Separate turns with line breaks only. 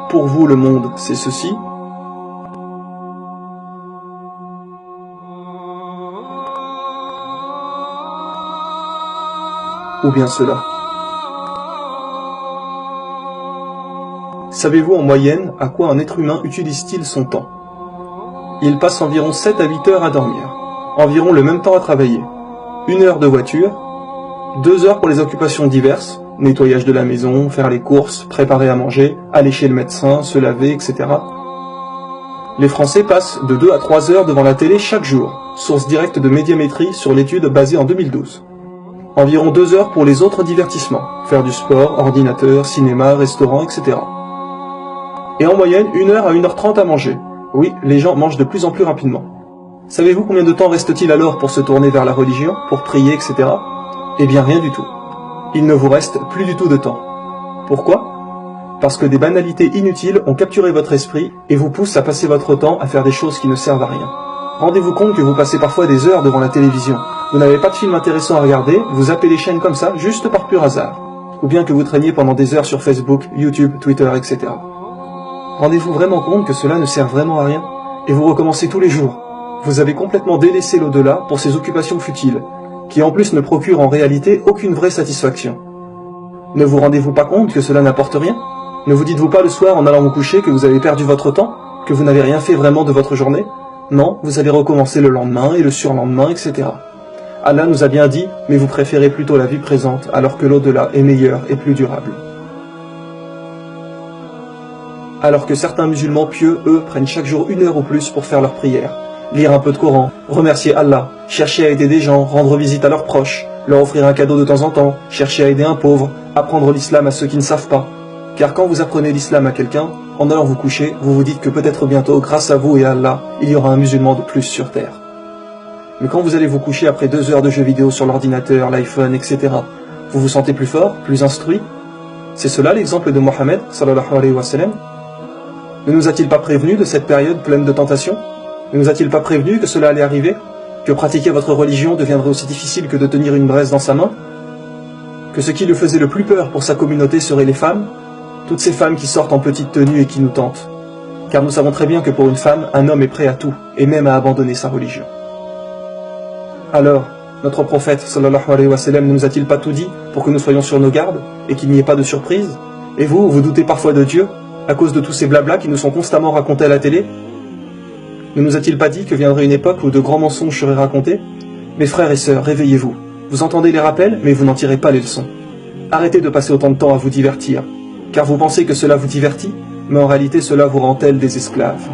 pour vous le monde c'est ceci, ou bien cela. Savez-vous en moyenne à quoi un être humain utilise-t-il son temps? Il passe environ 7 à 8 heures à dormir, environ le même temps à travailler, 1 heure de voiture, 2 heures pour les occupations diverses, nettoyage de la maison, faire les courses, préparer à manger, aller chez le médecin, se laver, etc. Les Français passent de 2 à 3 heures devant la télé chaque jour, source directe de Médiamétrie sur l'étude basée en 2012. Environ 2 heures pour les autres divertissements, faire du sport, ordinateur, cinéma, restaurant, etc. Et en moyenne, 1 heure à 1h30 à manger. Oui, les gens mangent de plus en plus rapidement. Savez-vous combien de temps reste-t-il alors pour se tourner vers la religion, pour prier, etc. Eh bien rien du tout. Il ne vous reste plus du tout de temps. Pourquoi? Parce que des banalités inutiles ont capturé votre esprit et vous poussent à passer votre temps à faire des choses qui ne servent à rien. Rendez-vous compte que vous passez parfois des heures devant la télévision. Vous n'avez pas de film intéressant à regarder, vous zappez les chaînes comme ça, juste par pur hasard. Ou bien que vous traîniez pendant des heures sur Facebook, YouTube, Twitter, etc. Rendez-vous vraiment compte que cela ne sert vraiment à rien? Et vous recommencez tous les jours. Vous avez complètement délaissé l'au-delà pour ces occupations futiles, qui en plus ne procurent en réalité aucune vraie satisfaction. Ne vous rendez-vous pas compte que cela n'apporte rien? Ne vous dites-vous pas le soir en allant vous coucher que vous avez perdu votre temps? Que vous n'avez rien fait vraiment de votre journée? Non, vous allez recommencer le lendemain et le surlendemain, etc. Allah nous a bien dit, mais vous préférez plutôt la vie présente alors que l'au-delà est meilleur et plus durable. Alors que certains musulmans pieux, eux, prennent chaque jour 1 heure ou plus pour faire leur prière, lire un peu de Coran, remercier Allah, chercher à aider des gens, rendre visite à leurs proches, leur offrir un cadeau de temps en temps, chercher à aider un pauvre, apprendre l'islam à ceux qui ne savent pas. Car quand vous apprenez l'islam à quelqu'un, en allant vous coucher, vous vous dites que peut-être bientôt, grâce à vous et à Allah, il y aura un musulman de plus sur terre. Mais quand vous allez vous coucher après 2 heures de jeux vidéo sur l'ordinateur, l'iPhone, etc., vous vous sentez plus fort, plus instruit? C'est cela l'exemple de Mohammed, sallallahu alayhi wa sallam? Ne nous a-t-il pas prévenu de cette période pleine de tentations? Ne nous a-t-il pas prévenu que cela allait arriver? Que pratiquer votre religion deviendrait aussi difficile que de tenir une braise dans sa main? Que ce qui lui faisait le plus peur pour sa communauté seraient les femmes? Toutes ces femmes qui sortent en petite tenue et qui nous tentent. Car nous savons très bien que pour une femme, un homme est prêt à tout, et même à abandonner sa religion. Alors, notre prophète, sallallahu alayhi wa sallam, ne nous a-t-il pas tout dit pour que nous soyons sur nos gardes, et qu'il n'y ait pas de surprise? Et vous, vous doutez parfois de Dieu, à cause de tous ces blablas qui nous sont constamment racontés à la télé? Ne nous a-t-il pas dit que viendrait une époque où de grands mensonges seraient racontés? Mes frères et sœurs, réveillez-vous. Vous entendez les rappels, mais vous n'en tirez pas les leçons. Arrêtez de passer autant de temps à vous divertir, car vous pensez que cela vous divertit, mais en réalité cela vous rend tel des esclaves.